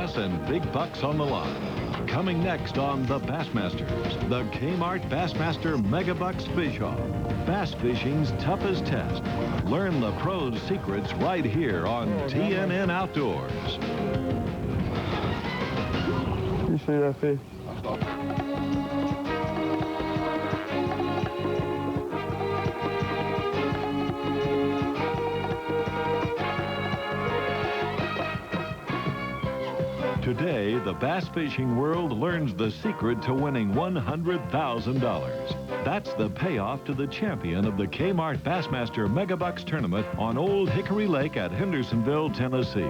bass and big bucks on the line. Coming next on the Bassmasters, the Kmart Bassmaster Megabucks Fish Off. Bass fishing's toughest test. Learn the pros' secrets right here on TNN Outdoors. You see that fish? Today, the bass fishing world learns the secret to winning $100,000. That's the payoff to the champion of the Kmart Bassmaster Megabucks tournament on Old Hickory Lake at Hendersonville, Tennessee.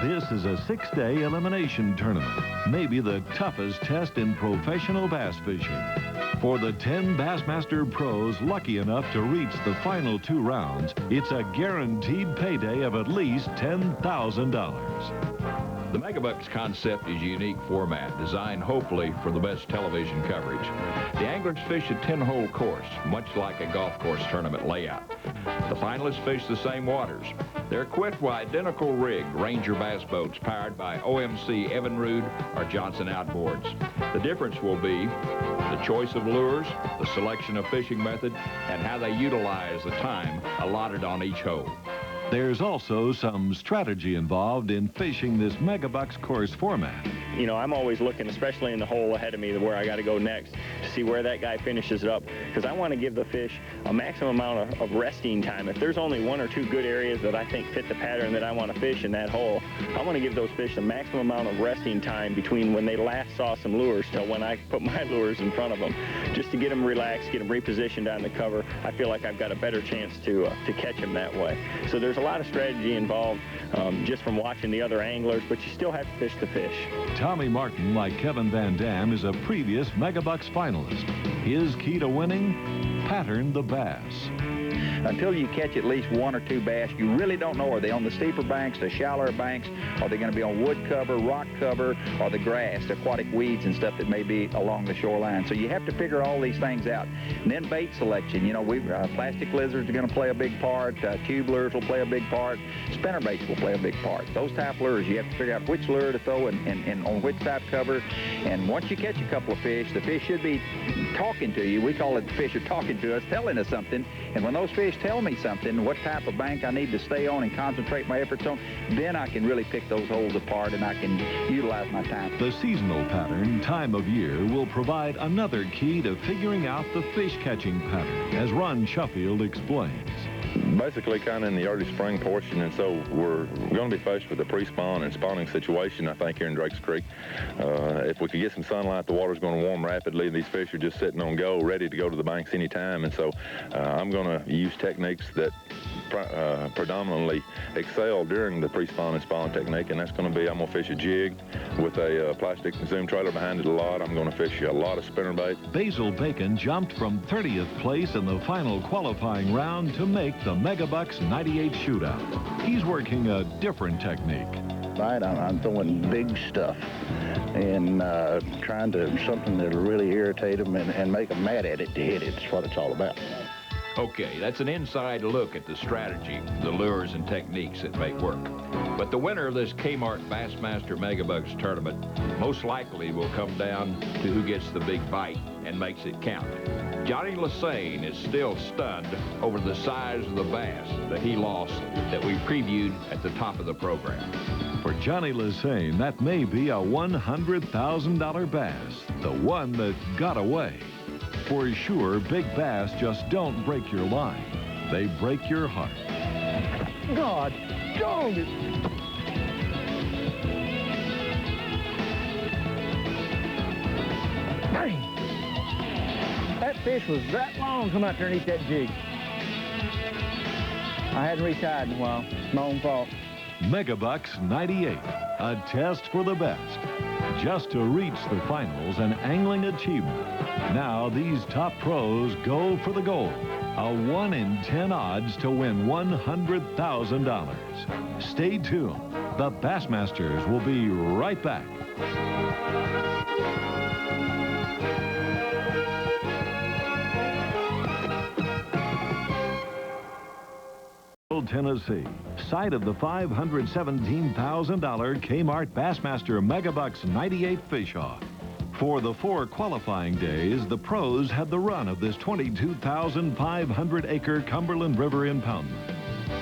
This is a 6-day elimination tournament, maybe the toughest test in professional bass fishing. For the 10 Bassmaster pros lucky enough to reach the final 2 rounds, it's a guaranteed payday of at least $10,000. The Megabucks concept is a unique format designed hopefully for the best television coverage. The anglers fish a 10-hole course, much like a golf course tournament layout. The finalists fish the same waters. They're equipped with identical rigged Ranger bass boats powered by OMC Evinrude or Johnson outboards. The difference will be the choice of lures, the selection of fishing method, and how they utilize the time allotted on each hole. There's also some strategy involved in fishing this Megabucks course format. You know, I'm always looking, especially in the hole ahead of me, where I got to go next, to see where that guy finishes it up, because I want to give the fish a maximum amount of resting time. If there's only 1 or 2 good areas that I think fit the pattern that I want to fish in that hole, I want to give those fish the maximum amount of resting time between when they last saw some lures till when I put my lures in front of them, just to get them relaxed, get them repositioned on the cover. I feel like I've got a better chance to catch them that way. So there's a lot of strategy involved just from watching the other anglers, but you still have to fish the fish. Tommy Martin, like Kevin Van Dam, is a previous Megabucks finalist. His key to winning? Pattern the bass. Until you catch at least 1 or 2 bass, you really don't know, are they on the steeper banks, the shallower banks, are they going to be on wood cover, rock cover, or the grass, the aquatic weeds and stuff that may be along the shoreline. So you have to figure all these things out. And then bait selection, you know, plastic lizards are going to play a big part, tube lures will play a big part, spinner baits will play a big part. Those type of lures, you have to figure out which lure to throw and on which type cover. And once you catch a couple of fish, the fish should be talking to you. We call it the fish are talking to us, telling us something. And when those fish tell me something, what type of bank I need to stay on and concentrate my efforts on, then I can really pick those holes apart and I can utilize my time. The seasonal pattern, time of year, will provide another key to figuring out the fish catching pattern, as Ron Shuffield explains. Basically kind of in the early spring portion, and so we're going to be faced with a pre-spawn and spawning situation, I think, here in Drakes Creek. If we could get some sunlight, the water's going to warm rapidly. These fish are just sitting on go, ready to go to the banks anytime, and so I'm going to use techniques that predominantly excel during the pre-spawn and spawn technique, and that's going to be, I'm going to fish a jig with a plastic zoom trailer behind it a lot. I'm going to fish a lot of spinnerbait. Basil Bacon jumped from 30th place in the final qualifying round to make the Megabucks 98 shootout. He's working a different technique. Right, I'm throwing big stuff and trying to something that'll really irritate them and make them mad at it to hit it. That's what it's all about. Okay, that's an inside look at the strategy, the lures and techniques that make work. But the winner of this Kmart Bassmaster Megabucks tournament most likely will come down to who gets the big bite and makes it count. Johnny Lassane is still stunned over the size of the bass that he lost that we previewed at the top of the program. For Johnny Lassane, that may be a $100,000 bass, the one that got away. For sure, big bass just don't break your line. They break your heart. God dog it! Dang! That fish was that long come out there and eat that jig. I hadn't retied in a while. My own fault. Megabucks 98, a test for the best. Just to reach the finals, an angling achievement. Now these top pros go for the gold. A 1 in 10 odds to win $100,000. Stay tuned. The Bassmasters will be right back. Tennessee, site of the $517,000 Kmart Bassmaster Megabucks 98 fish-off. For the 4 qualifying days, the pros had the run of this 22,500-acre Cumberland River impoundment.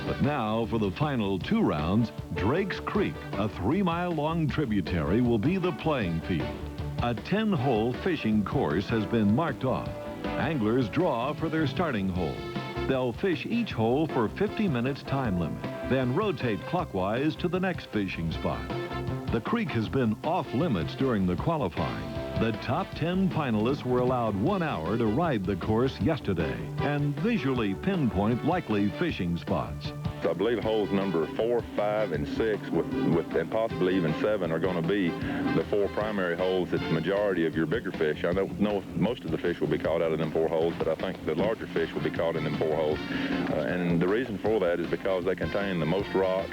But now, for the final 2 rounds, Drake's Creek, a 3-mile-long tributary, will be the playing field. A 10-hole fishing course has been marked off. Anglers draw for their starting hole. They'll fish each hole for 50 minutes time limit, then rotate clockwise to the next fishing spot. The creek has been off limits during the qualifying. The top 10 finalists were allowed 1 hour to ride the course yesterday and visually pinpoint likely fishing spots. I believe holes number 4, 5, and 6, and possibly even 7, are going to be the 4 primary holes that the majority of your bigger fish. I don't know if most of the fish will be caught out of them 4 holes, but I think the larger fish will be caught in them 4 holes. And the reason for that is because they contain the most rock.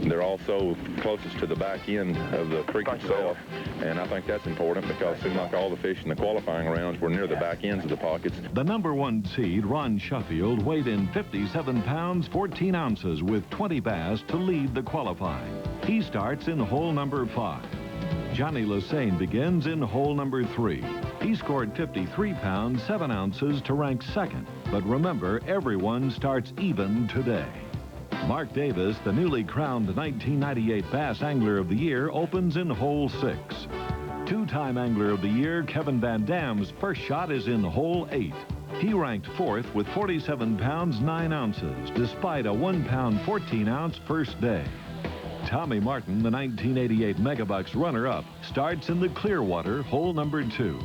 They're also closest to the back end of the creek itself, and I think that's important because it seemed like all the fish in the qualifying rounds were near the back ends of the pockets. The number 1 seed, Ron Sheffield, weighed in 57 pounds, 14 ounces with 20 bass to lead the qualifying. He starts in hole number 5. Johnny Lassane begins in hole number 3. He scored 53 pounds, 7 ounces to rank second. But remember, everyone starts even today. Mark Davis, the newly crowned 1998 Bass Angler of the Year, opens in hole 6. 2-time Angler of the Year, Kevin Van Dam's first shot is in hole 8. He ranked 4th with 47 pounds, 9 ounces, despite a 1 pound, 14 ounce first day. Tommy Martin, the 1988 Megabucks runner-up, starts in the Clearwater, hole number 2.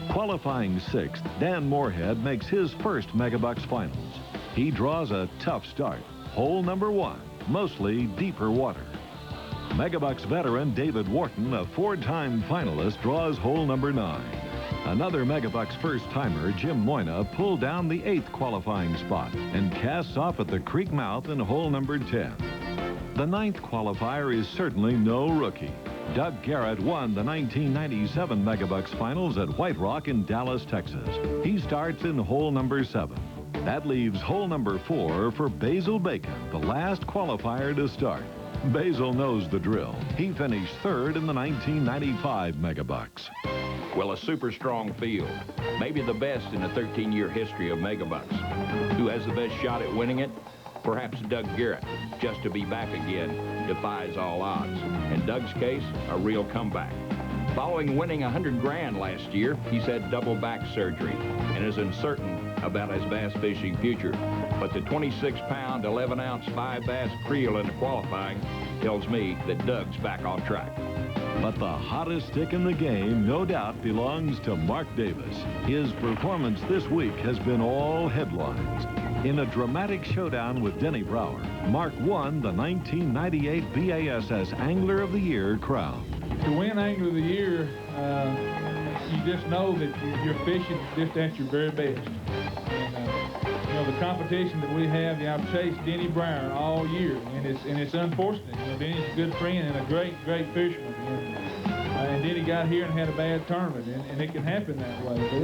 Qualifying 6th, Dan Moorhead makes his first Megabucks finals. He draws a tough start. Hole number 1, mostly deeper water. Megabucks veteran David Wharton, a 4-time finalist, draws hole number 9. Another Megabucks first-timer, Jim Moyna, pulled down the 8th qualifying spot and casts off at the creek mouth in hole number 10. The 9th qualifier is certainly no rookie. Doug Garrett won the 1997 Megabucks finals at White Rock in Dallas, Texas. He starts in hole number 7. That leaves hole number 4 for Basil Bacon, the last qualifier to start. Basil knows the drill. He finished 3rd in the 1995 Megabucks. Well, a super strong field, maybe the best in the 13-year history of Megabucks. Who has the best shot at winning it? Perhaps Doug Garrett. Just to be back again defies all odds. In Doug's case, a real comeback. Following winning $100 grand last year, he's had double back surgery and is uncertain about his bass fishing future. But the 26-pound, 11-ounce 5 bass creel in the qualifying tells me that Doug's back on track. But the hottest stick in the game, no doubt, belongs to Mark Davis. His performance this week has been all headlines. In a dramatic showdown with Denny Brower, Mark won the 1998 BASS Angler of the Year crown. To win Angler of the Year, you just know that you're fishing just at your very best. And, you know, the competition that we have, I've chased Denny Brower all year, and it's unfortunate. You know, Denny's a good friend and a great fisherman. And Denny got here and had a bad tournament, and it can happen that way. But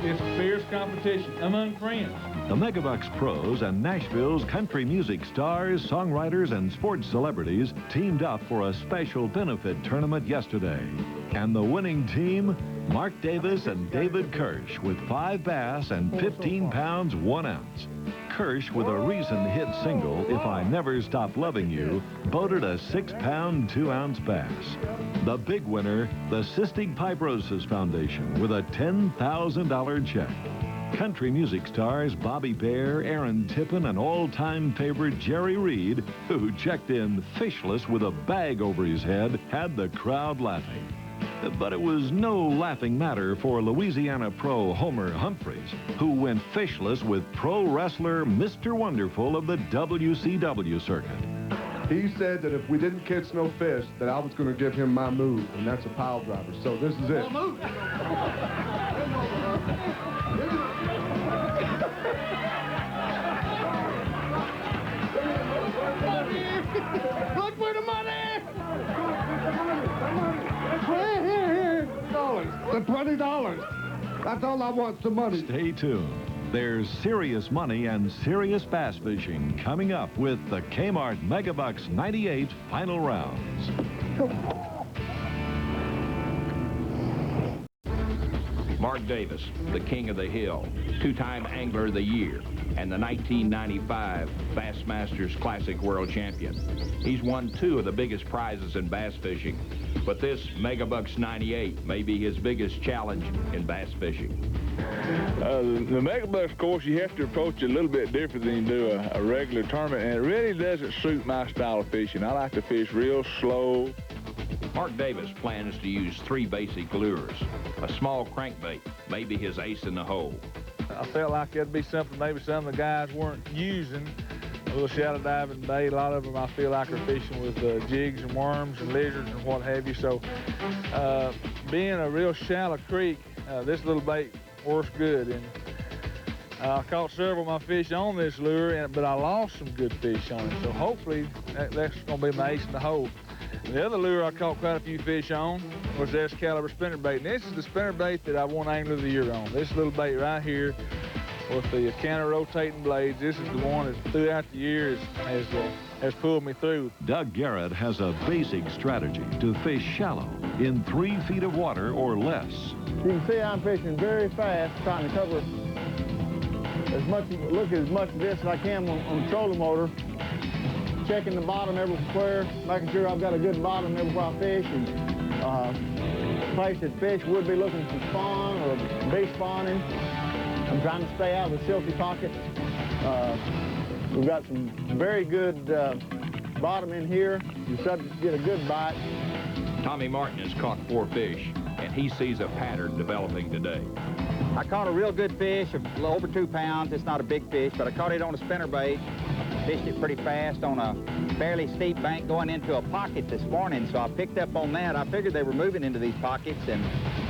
it's a fierce competition among friends. The Megabucks pros and Nashville's country music stars, songwriters, and sports celebrities teamed up for a special benefit tournament yesterday. And the winning team, Mark Davis and David Kirsch, with 5 bass and 15 pounds, 1 ounce. Kirsch, with a recent hit single, If I Never Stop Loving You, boated a 6-pound, 2-ounce bass. The big winner, the Cystic Fibrosis Foundation, with a $10,000 check. Country music stars Bobby Bear, Aaron Tippin, and all-time favorite Jerry Reed, who checked in fishless with a bag over his head, had the crowd laughing. But it was no laughing matter for Louisiana pro Homer Humphreys, who went fishless with pro wrestler Mr. Wonderful of the WCW circuit. He said that if we didn't catch no fish, that I was going to give him my move, and that's a pile driver. So this is it. Move. Look for the money! Here, $20. The $20. That's all I want, the money. Stay tuned. There's serious money and serious bass fishing coming up with the Kmart Megabucks 98 final rounds. Mark Davis, the king of the hill, two-time Angler of the Year, and the 1995 Bassmasters Classic World Champion. He's won 2 of the biggest prizes in bass fishing, but this Megabucks 98 may be his biggest challenge in bass fishing. The Megabucks course, you have to approach it a little bit different than you do a regular tournament, and it really doesn't suit my style of fishing. I like to fish real slow. Mark Davis plans to use 3 basic lures. A small crankbait may be his ace in the hole. I felt like that'd be something maybe some of the guys weren't using. A little shallow diving bait. A lot of them I feel like are fishing with jigs and worms and lizards and what have you. So being a real shallow creek, this little bait works good. And I caught several of my fish on this lure, but I lost some good fish on it. So hopefully that's going to be my ace in the hole. The other lure I caught quite a few fish on was the S-caliber spinnerbait. And this is the spinnerbait that I won Angler of the Year on. This little bait right here with the counter-rotating blades. This is the one that throughout the years has pulled me through. Doug Garrett has a basic strategy to fish shallow in 3 feet of water or less. You can see I'm fishing very fast, trying to cover look at as much of this as I can on the trolling motor. Checking the bottom everywhere, making sure I've got a good bottom everywhere I fish, and place that fish would be looking for spawn or be spawning. I'm trying to stay out of the silty pocket. We've got some very good bottom in here. You're subject to get a good bite. Tommy Martin has caught 4 fish, and he sees a pattern developing today. I caught a real good fish of over 2 pounds. It's not a big fish, but I caught it on a spinnerbait. Fished it pretty fast on a fairly steep bank going into a pocket this morning, so I picked up on that. I figured they were moving into these pockets, and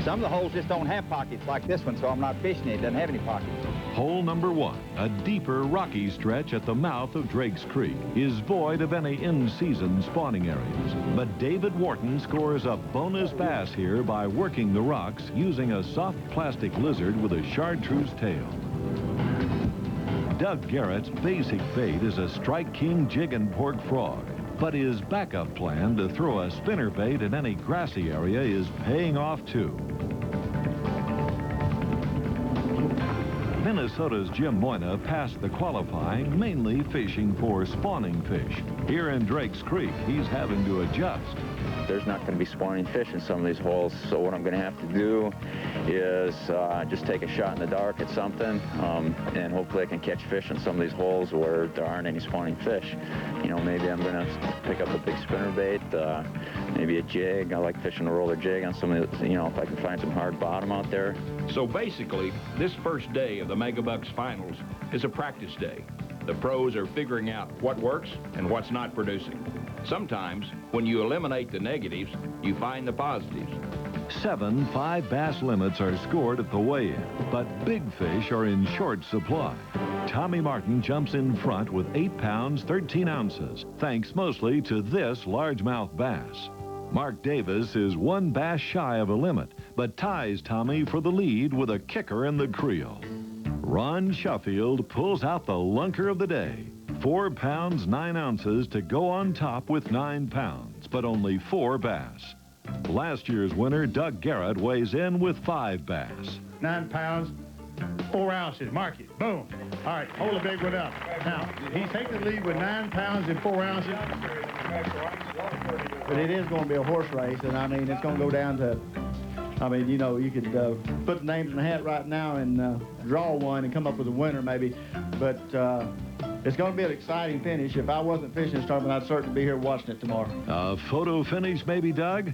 some of the holes just don't have pockets like this one, so I'm not fishing it. It doesn't have any pockets. Hole number 1, a deeper rocky stretch at the mouth of Drake's Creek, is void of any in-season spawning areas. But David Wharton scores a bonus bass here by working the rocks using a soft plastic lizard with a chartreuse tail. Doug Garrett's basic bait is a Strike King jig and pork frog, but his backup plan to throw a spinnerbait in any grassy area is paying off too. Minnesota's Jim Moyna passed the qualifying mainly fishing for spawning fish. Here in Drake's Creek, he's having to adjust. There's not going to be spawning fish in some of these holes, so what I'm going to have to do is just take a shot in the dark at something, and hopefully I can catch fish in some of these holes where there aren't any spawning fish. You know, maybe I'm going to pick up a big spinnerbait, maybe a jig. I like fishing a roller jig on some of the, you know, if I can find some hard bottom out there. So basically, this first day of the Megabucks finals is a practice day. The pros are figuring out what works and what's not producing. Sometimes, when you eliminate the negatives, you find the positives. 7 5-bass limits are scored at the weigh-in, but big fish are in short supply. Tommy Martin jumps in front with 8 pounds 13 ounces, thanks mostly to this largemouth bass. Mark Davis is 1 bass shy of a limit, but ties Tommy for the lead with a kicker in the creel. Ron Sheffield pulls out the lunker of the day. 4 pounds 9 ounces to go on top with 9 pounds, but only 4 bass. Last year's winner, Doug Garrett, weighs in with 5 bass. 9 pounds, 4 ounces. Mark it. Boom. All right, hold the big one up. Now, he's taking the lead with 9 pounds and 4 ounces. But it is going to be a horse race, and I mean, it's going to go down to, I mean, you know, you could put the names in the hat right now and draw one and come up with a winner maybe, but it's going to be an exciting finish. If I wasn't fishing this tournament, I'd certainly be here watching it tomorrow. A photo finish maybe, Doug?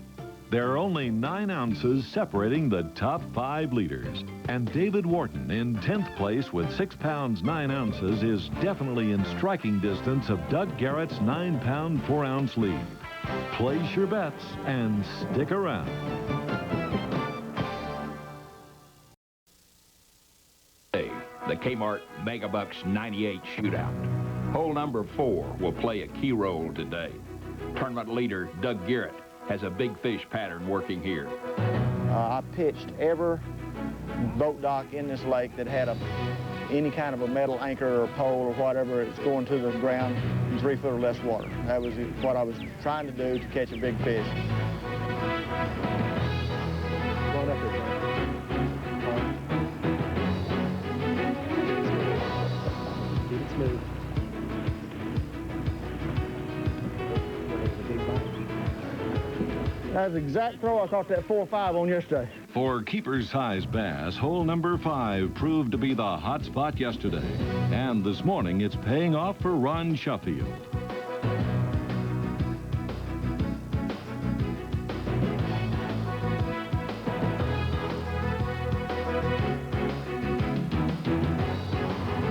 There are only 9 ounces separating the top 5 leaders. And David Wharton in 10th place with 6 pounds 9 ounces is definitely in striking distance of Doug Garrett's 9 pound 4 ounce lead. Place your bets and stick around. The Kmart Megabucks 98 shootout. Hole number 4 will play a key role today. Tournament leader Doug Garrett has a big fish pattern working here. I pitched every boat dock in this lake that had a any kind of a metal anchor or pole or whatever, it's going to the ground in 3 foot or less water. That was what I was trying to do to catch a big fish. Going up there, keep it smooth. That's the exact throw I caught that 4-5 on yesterday. For keeper-size bass, hole number 5 proved to be the hot spot yesterday. And this morning, it's paying off for Ron Sheffield.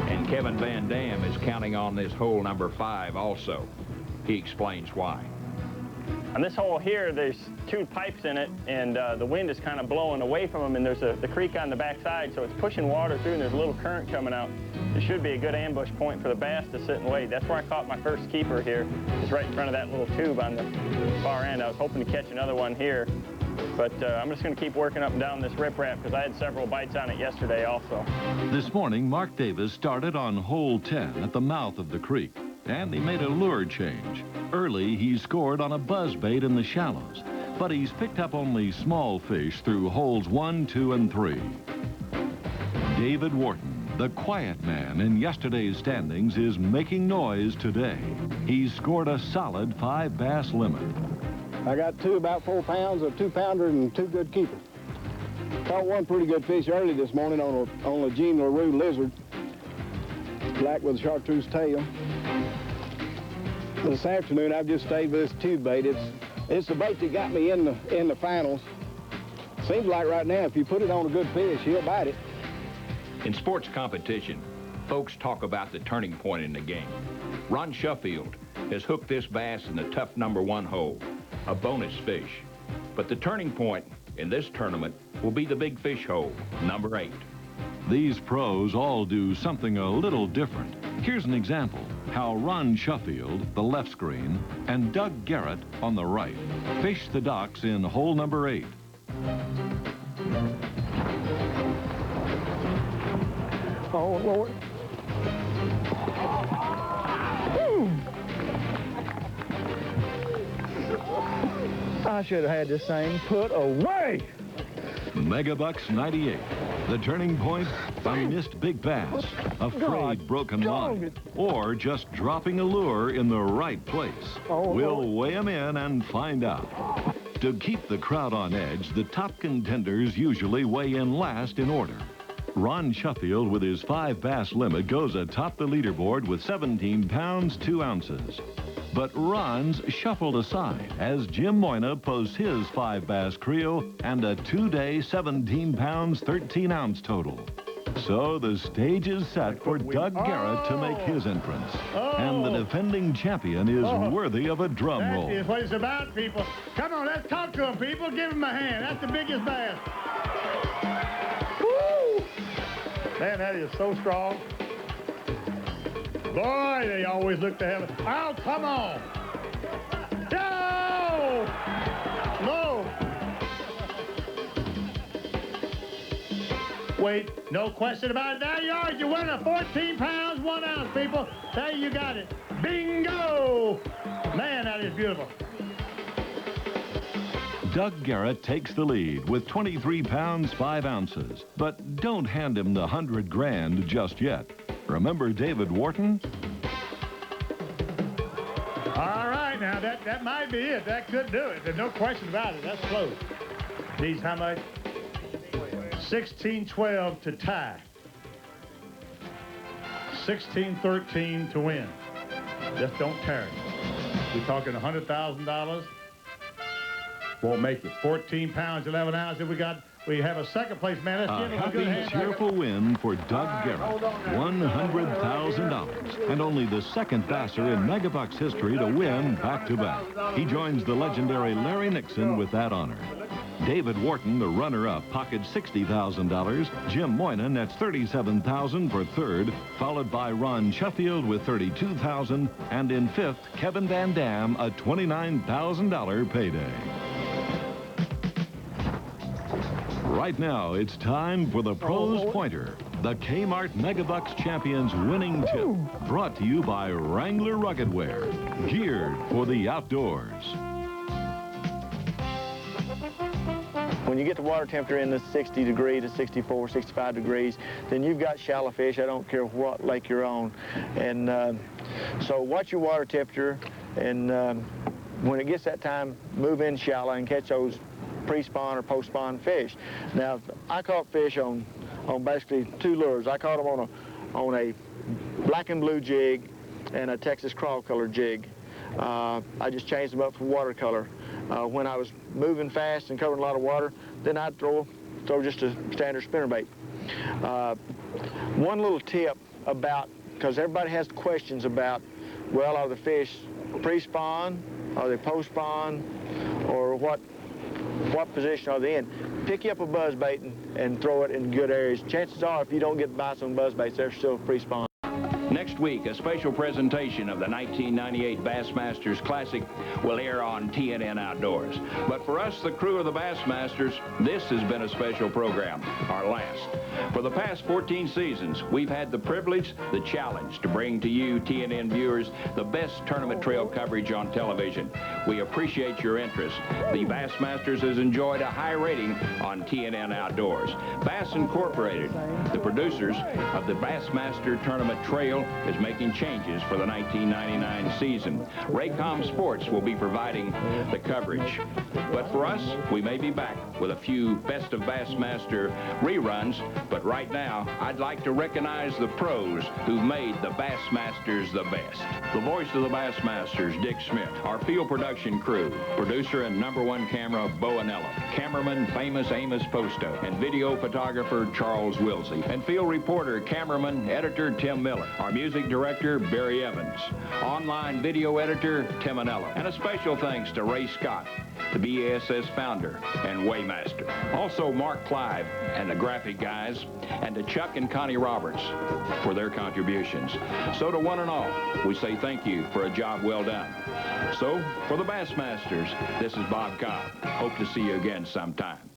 And Kevin Van Dam is counting on this hole number 5 also. He explains why. On this hole here, there's 2 pipes in it, and the wind is kind of blowing away from them, and there's the creek on the backside, so it's pushing water through, and there's a little current coming out. It should be a good ambush point for the bass to sit and wait. That's where I caught my first keeper here. It's right in front of that little tube on the far end. I was hoping to catch another one here, but I'm just going to keep working up and down this riprap because I had several bites on it yesterday also. This morning, Mark Davis started on hole 10 at the mouth of the creek, and he made a lure change. Early, he scored on a buzzbait in the shallows, but he's picked up only small fish through holes 1, 2, and 3. David Wharton, the quiet man in yesterday's standings, is making noise today. He's scored a solid 5 bass limit. I got 2 about 4 pounds, a 2-pounder, and 2 good keepers. Caught one pretty good fish early this morning on a Jean LaRue lizard, black with a chartreuse tail. This afternoon, I've just stayed with this tube bait. It's the bait that got me in the finals. Seems like right now, if you put it on a good fish, he'll bite it. In sports competition, folks talk about the turning point in the game. Ron Sheffield has hooked this bass in the tough number 1 hole, a bonus fish. But the turning point in this tournament will be the big fish hole, number 8. These pros all do something a little different. Here's an example how Ron Sheffield, the left screen, and Doug Garrett on the right fish the docks in hole number 8. Oh, Lord. I should have had this thing put away. Megabucks 98. The turning point, a missed big bass, a frayed broken line, or just dropping a lure in the right place. We'll weigh them in and find out. To keep the crowd on edge, the top contenders usually weigh in last in order. Ron Sheffield, with his 5 bass limit, goes atop the leaderboard with 17 pounds, 2 ounces. But Ron's shuffled aside as Jim Moyna posts his 5 bass creel and a 2-day 17 pounds, 13 ounce total. So the stage is set for Doug Garrett to make his entrance. And the defending champion is worthy of a drum roll. That is what it's about, people. Come on, let's talk to them, people. Give them a hand. That's the biggest bass. Woo! Man, that is so strong. Boy, they always look to heaven. Oh, come on. No! No! Wait, no question about it. There you are. You win a 14 pounds, 1 ounce, people. There you got it. Bingo! Man, that is beautiful. Doug Garrett takes the lead with 23 pounds, 5 ounces. But don't hand him the 100 grand just yet. Remember David Wharton? All right, now that might be it. That could do it. There's no question about it. That's close. Needs how much? 16-12 to tie. 16-13 to win. Just don't tear it. We're talking $100,000. Won't make it. 14 pounds, 11 ounces. We have a second place man. Let's give him a good hand. Cheerful win for Doug Garrett. $100,000. And only the second basser in Megabucks history to win back-to-back. He joins the legendary Larry Nixon with that honor. David Wharton, the runner-up, pocketed $60,000. Jim Moyna nets $37,000 for third, followed by Ron Sheffield with $32,000, and in fifth, Kevin Van Dam, a $29,000 payday. Right now, it's time for the Pros Pointer. The Kmart Megabucks Champions winning tip, brought to you by Wrangler Rugged Wear, geared for the outdoors. When you get the water temperature in the 60 degree to 64, 65 degrees, then you've got shallow fish. I don't care what lake you're on. And so watch your water temperature, and when it gets that time, move in shallow and catch those pre-spawn or post-spawn fish. Now, I caught fish on basically 2 lures. I caught them on a black and blue jig and a Texas crawl color jig. I just changed them up for watercolor. When I was moving fast and covering a lot of water, then I'd throw just a standard spinnerbait. One little tip about, because everybody has questions about, well, are the fish pre-spawn, are they post-spawn, or what position are they in? Pick you up a buzzbait and throw it in good areas. Chances are, if you don't get bites on buzzbaits, they're still pre-spawn. Next week, a special presentation of the 1998 Bassmasters Classic will air on TNN Outdoors. But for us, the crew of the Bassmasters, this has been a special program, our last. For the past 14 seasons, we've had the privilege, the challenge to bring to you, TNN viewers, the best tournament trail coverage on television. We appreciate your interest. The Bassmasters has enjoyed a high rating on TNN Outdoors. Bass Incorporated, the producers of the Bassmaster Tournament Trail, is making changes for the 1999 season. Raycom Sports will be providing the coverage. But for us, we may be back with a few Best of Bassmaster reruns, but right now, I'd like to recognize the pros who've made the Bassmasters the best. The voice of the Bassmasters, Dick Smith. Our field production crew, producer and #1 camera, Bo Anello. Cameraman, famous Amos Posto. And video photographer, Charles Wilsey. And field reporter, cameraman, editor, Tim Miller. Our music director, Barry Evans. Online video editor, Tim Anello. And a special thanks to Ray Scott, the BASS founder and weighmaster. Also, Mark Clive and the graphic guys, and to Chuck and Connie Roberts for their contributions. So to one and all, we say thank you for a job well done. So, for the Bassmasters, this is Bob Cobb. Hope to see you again sometime.